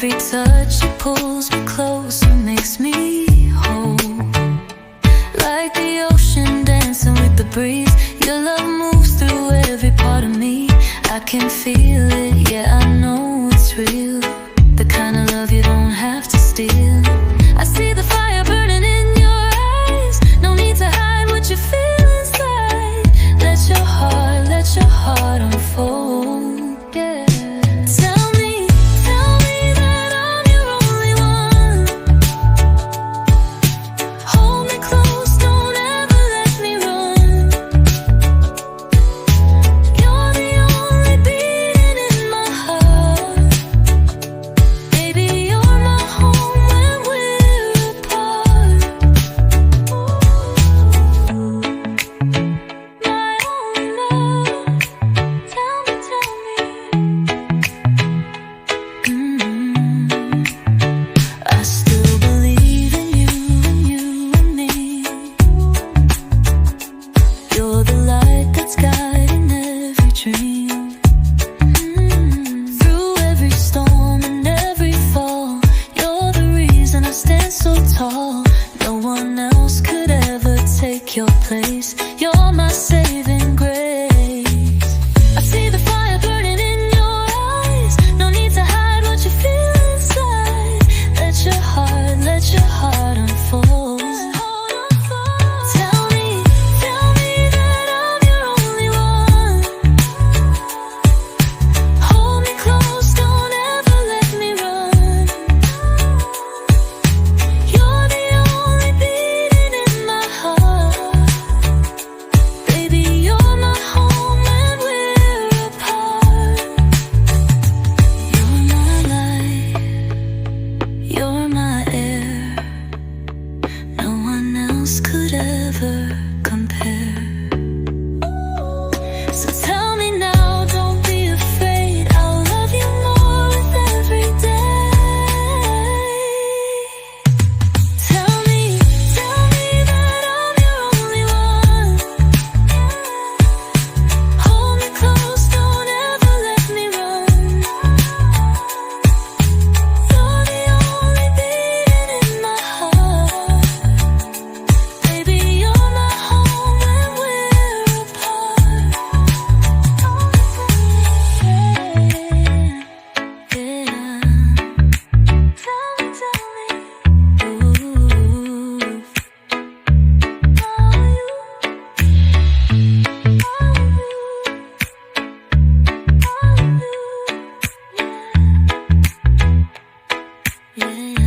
Every touch it pulls me closer, makes me whole. Like the ocean dancing with the breeze, your love moves through every part of me. I can feel it, yeah, I know it's real. The kind of love you don't have to steal. I see the fire burning in your eyes. No need to hide what you feel inside. Let your heart unfold, yeah. Tell me that I'm your only one. Hold me close, don't ever let me run. You're the only beating in my heart. Baby, you're my home when we're apart. My only love, tell me. I still believe in you and me. You're the light that's guiding every dream. Through every storm and every fall, you're the reason I stand so tall. No one else could ever take your place. You're my saving grace. I see the fire burning in your eyes. No need to hide what you feel inside. Let your heart unfold. Tell me that I'm your only one. Hold me close, don't ever let me run. You're the only beating in my heart. Baby, you're my home when we're apart. You're my light, you're my air. No one else could ever compare. So tell me now, don't be afraid. I'll love you more with every day. Tell me that I'm your only one. Hold me close, don't ever let me run. You're the only beating in my heart. Baby, you're my home when we're apart. Yeah. Tell me. Ooh. Yeah.